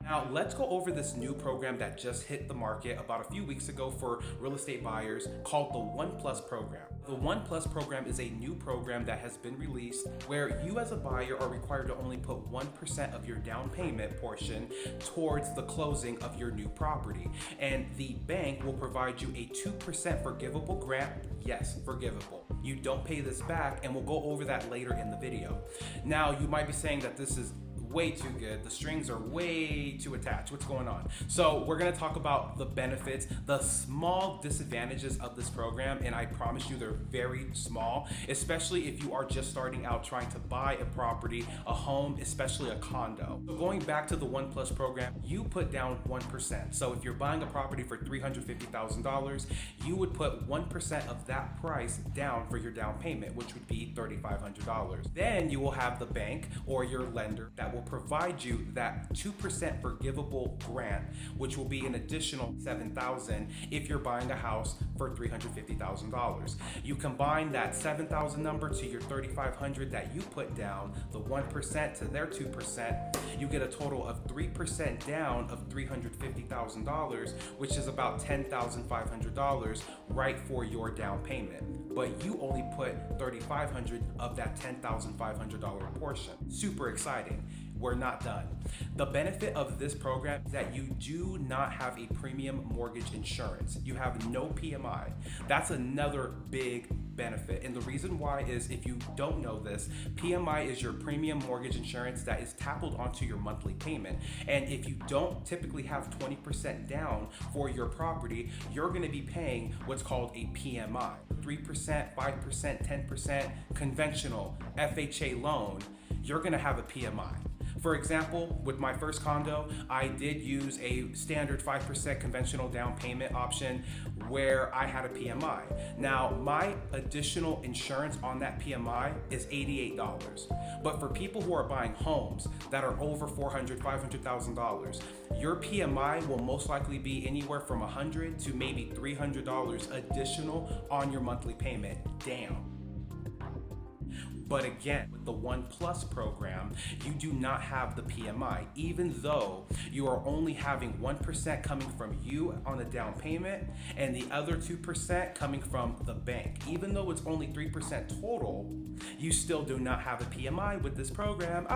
Now, let's go over this new program that just hit the market about a few weeks ago for real estate buyers called the One Plus program. The One Plus program is a new program that has been released where you as a buyer are required to only put 1% of your down payment portion towards the closing of your new property. And the bank will provide you a 2% forgivable grant. Yes, forgivable. You don't pay this back, and we'll go over that later in the video. Now, you might be saying that this is way too good. The strings are way too attached. What's going on? So we're going to talk about the benefits, the small disadvantages of this program, and I promise you they're very small, especially if you are just starting out trying to buy a property, a home, especially a condo. So going back to the One Plus program, you put down 1%. So if you're buying a property for $350,000, you would put 1% of that price down for your down payment, which would be $3,500. Then you will have the bank or your lender that will provide you that 2% forgivable grant, which will be an additional $7,000 if you're buying a house for $350,000. You combine that $7,000 number to your $3,500 that you put down, the 1% to their 2%, you get a total of 3% down of $350,000, which is about $10,500 right for your down payment. But you only put $3,500 of that $10,500 portion. Super exciting. We're not done. The benefit of this program is that you do not have a premium mortgage insurance. You have no PMI. That's another big benefit. And the reason why is, if you don't know this, PMI is your premium mortgage insurance that is tackled onto your monthly payment. And if you don't typically have 20% down for your property, you're going to be paying what's called a PMI. 3%, 5%, 10% conventional FHA loan, you're going to have a PMI. For example, with my first condo, I did use a standard 5% conventional down payment option where I had a PMI. Now, my additional insurance on that PMI is $88. But for people who are buying homes that are over $400,000, $500,000, your PMI will most likely be anywhere from $100 to maybe $300 additional on your monthly payment down. But again, with the One Plus program, you do not have the PMI, even though you are only having 1% coming from you on a down payment and the other 2% coming from the bank. Even though it's only 3% total, you still do not have a PMI with this program.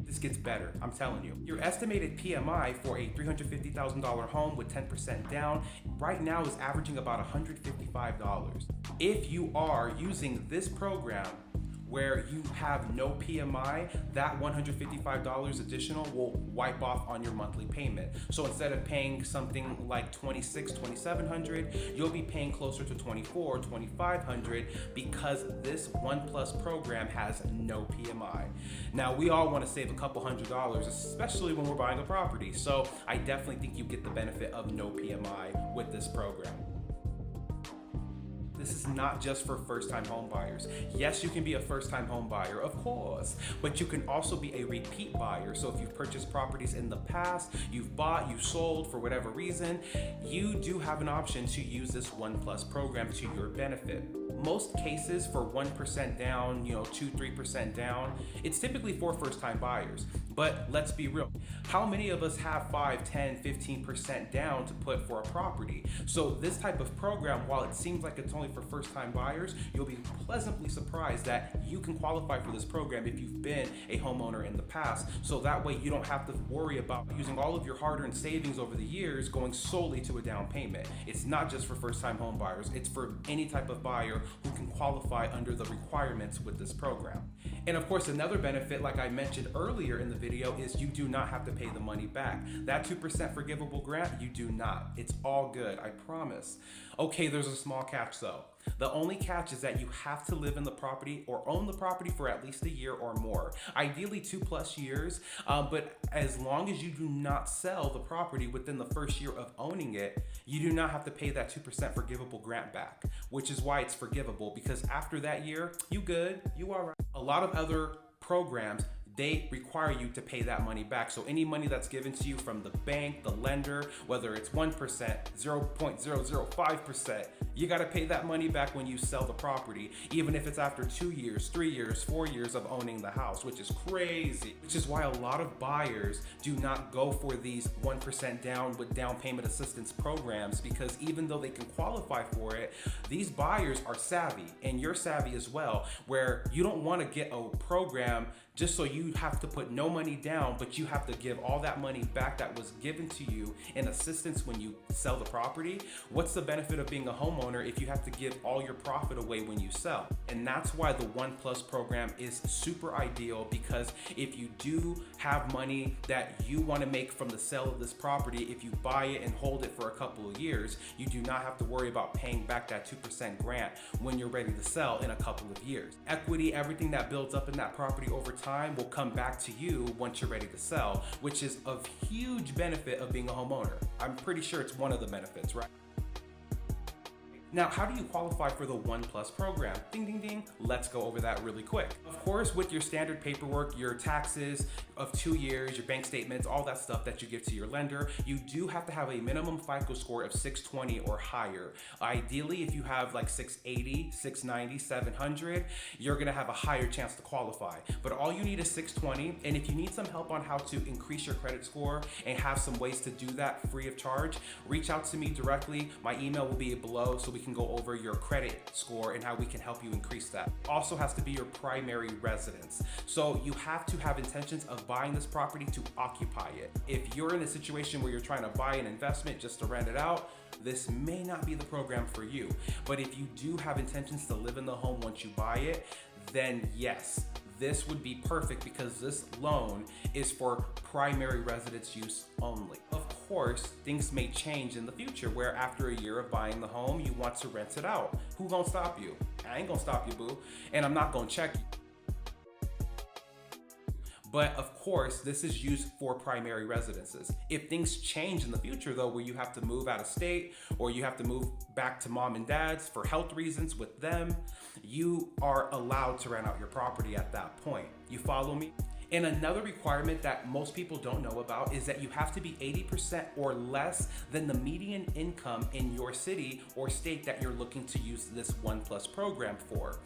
This gets better, I'm telling you. Your estimated PMI for a $350,000 home with 10% down right now is averaging about $155. If you are using this program, where you have no PMI, that $155 additional will wipe off on your monthly payment. So instead of paying something like $2,600, $2,700, you'll be paying closer to $2,400, $2,500 because this One Plus program has no PMI. Now, we all want to save a couple $100, especially when we're buying a property. So I definitely think you get the benefit of no PMI with this program. This is not just for first-time home buyers. Yes, you can be a first-time home buyer, of course, but you can also be a repeat buyer. So if you've purchased properties in the past, you've bought, you've sold for whatever reason, you do have an option to use this One Plus program to your benefit. Most cases for 1% down, 2-3% down, it's typically for first-time buyers. But let's be real. How many of us have 5, 10, 15% down to put for a property? So this type of program, while it seems like it's only for first-time buyers, you'll be pleasantly surprised that you can qualify for this program if you've been a homeowner in the past. So that way you don't have to worry about using all of your hard-earned savings over the years going solely to a down payment. It's not just for first-time home buyers. It's for any type of buyer who can qualify under the requirements with this program. And of course, another benefit, like I mentioned earlier in the video, is you do not have to pay the money back. That 2% forgivable grant, you do not. It's all good, I promise. Okay, there's a small catch though. The only catch is that you have to live in the property or own the property for at least a year or more. Ideally 2+ years, but as long as you do not sell the property within the first year of owning it, you do not have to pay that 2% forgivable grant back, which is why it's forgivable, because after that year, you good, you all right. A lot of other programs they require you to pay that money back. So any money that's given to you from the bank, the lender, whether it's 1%, 0.005%, you got to pay that money back when you sell the property, even if it's after 2 years, 3 years, 4 years of owning the house, which is crazy. Which is why a lot of buyers do not go for these 1% down with down payment assistance programs, because even though they can qualify for it, these buyers are savvy, and you're savvy as well, where you don't want to get a program just so you have to put no money down, but you have to give all that money back that was given to you in assistance when you sell the property. What's the benefit of being a homeowner if you have to give all your profit away when you sell? And that's why the One Plus program is super ideal, because if you do have money that you want to make from the sale of this property, if you buy it and hold it for a couple of years, you do not have to worry about paying back that 2% grant when you're ready to sell in a couple of years. Equity, everything that builds up in that property over time will come back to you once you're ready to sell, which is a huge benefit of being a homeowner. I'm pretty sure it's one of the benefits, right? Now, how do you qualify for the One Plus program? Ding, ding, ding. Let's go over that really quick. Of course, with your standard paperwork, your taxes of 2 years, your bank statements, all that stuff that you give to your lender, you do have to have a minimum FICO score of 620 or higher. Ideally, if you have like 680, 690, 700, you're gonna have a higher chance to qualify. But all you need is 620, and if you need some help on how to increase your credit score and have some ways to do that free of charge, reach out to me directly. My email will be below, so we can go over your credit score and how we can help you increase that. Also has to be your primary residence. So you have to have intentions of buying this property to occupy it. If you're in a situation where you're trying to buy an investment just to rent it out, this may not be the program for you. But if you do have intentions to live in the home once you buy it, then yes, this would be perfect, because this loan is for primary residence use only. Of course, things may change in the future, where after a year of buying the home, you want to rent it out. Who gonna stop you? I ain't gonna stop you, boo. And I'm not gonna check you. But of course, this is used for primary residences. If things change in the future though, where you have to move out of state, or you have to move back to mom and dad's for health reasons with them, you are allowed to rent out your property at that point. You follow me? And another requirement that most people don't know about is that you have to be 80% or less than the median income in your city or state that you're looking to use this One Plus program for.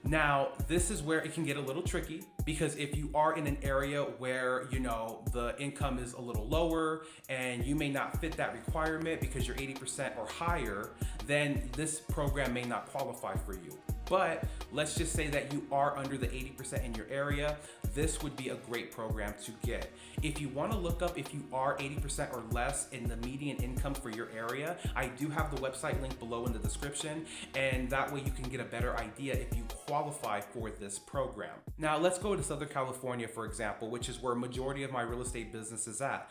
Now, this is where it can get a little tricky, because if you are in an area where, you know, the income is a little lower and you may not fit that requirement because you're 80% or higher, then this program may not qualify for you. But let's just say that you are under the 80% in your area, this would be a great program to get. If you want to look up if you are 80% or less in the median income for your area, I do have the website link below in the description, and that way you can get a better idea if you qualify for this program. Now let's go to Southern California, for example, which is where a majority of my real estate business is at.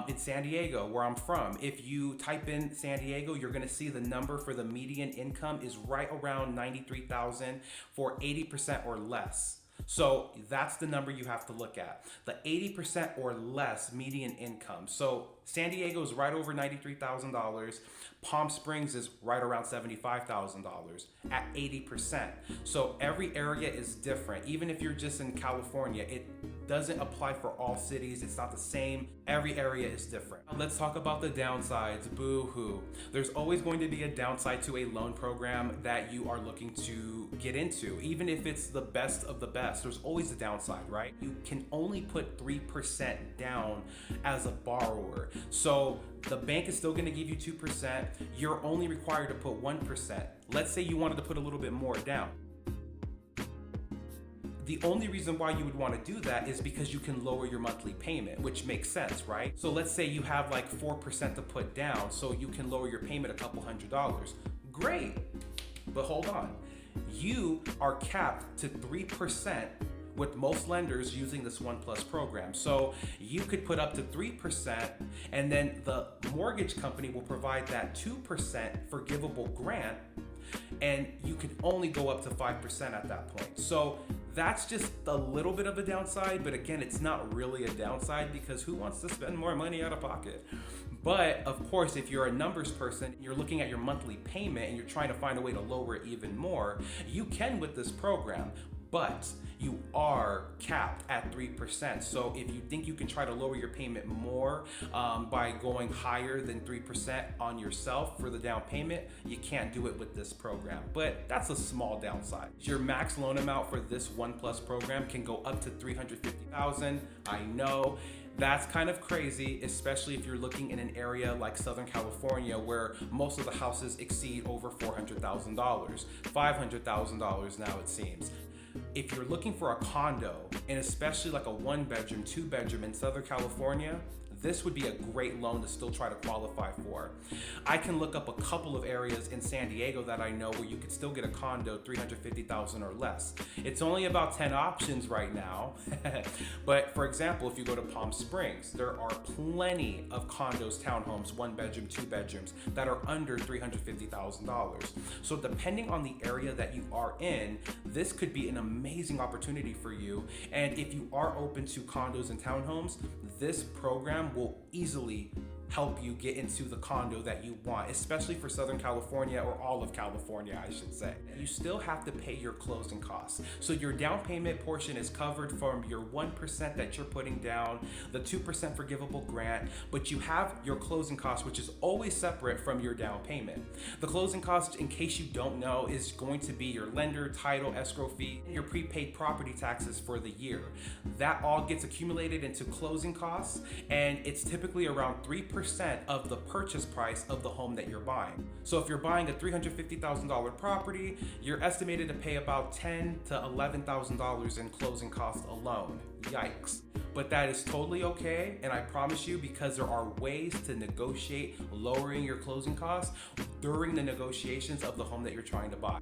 In San Diego, where I'm from, if you type in San Diego, you're going to see the number for the median income is right around 93,000 for 80% or less. So that's the number you have to look at, the 80% or less median income. So San Diego is right over $93,000. Palm Springs is right around $75,000 at 80%. So every area is different. Even if you're just in California, it doesn't apply for all cities. It's not the same. Every area is different. Let's talk about the downsides. Boo-hoo. There's always going to be a downside to a loan program that you are looking to get into. Even if it's the best of the best, there's always a downside, right? You can only put 3% down as a borrower. So the bank is still going to give you 2%. You're only required to put 1%. Let's say you wanted to put a little bit more down. The only reason why you would want to do that is because you can lower your monthly payment, which makes sense, right? So let's say you have like 4% to put down, so you can lower your payment a couple $100s. Great, but hold on. You are capped to 3% with most lenders using this One Plus program. So you could put up to 3%, and then the mortgage company will provide that 2% forgivable grant, and you can only go up to 5% at that point. So that's just a little bit of a downside, but again, it's not really a downside because who wants to spend more money out of pocket? But of course, if you're a numbers person, you're looking at your monthly payment and you're trying to find a way to lower it even more, you can with this program. but you are capped at 3%. So if you think you can try to lower your payment more by going higher than 3% on yourself for the down payment, you can't do it with this program. But that's a small downside. Your max loan amount for this One Plus program can go up to $350,000. I know. That's kind of crazy, especially if you're looking in an area like Southern California where most of the houses exceed over $400,000, $500,000 now it seems. If you're looking for a condo, and especially like a 1-bedroom, 2-bedroom in Southern California, this would be a great loan to still try to qualify for. I can look up a couple of areas in San Diego that I know where you could still get a condo $350,000 or less. It's only about 10 options right now. But for example, if you go to Palm Springs, there are plenty of condos, townhomes, 1-bedroom, 2-bedrooms that are under $350,000. So depending on the area that you are in, this could be an amazing opportunity for you. And if you are open to condos and townhomes, this program will easily help you get into the condo that you want, especially for Southern California, or all of California, I should say. You still have to pay your closing costs. So your down payment portion is covered from your 1% that you're putting down, the 2% forgivable grant, but you have your closing costs, which is always separate from your down payment. The closing costs, in case you don't know, is going to be your lender, title, escrow fee, and your prepaid property taxes for the year. That all gets accumulated into closing costs, and it's typically around 3% of the purchase price of the home that you're buying. So if you're buying a $350,000 property, you're estimated to pay about $10,000 to $11,000 in closing costs alone. Yikes. But that is totally okay, and I promise you, because there are ways to negotiate lowering your closing costs during the negotiations of the home that you're trying to buy.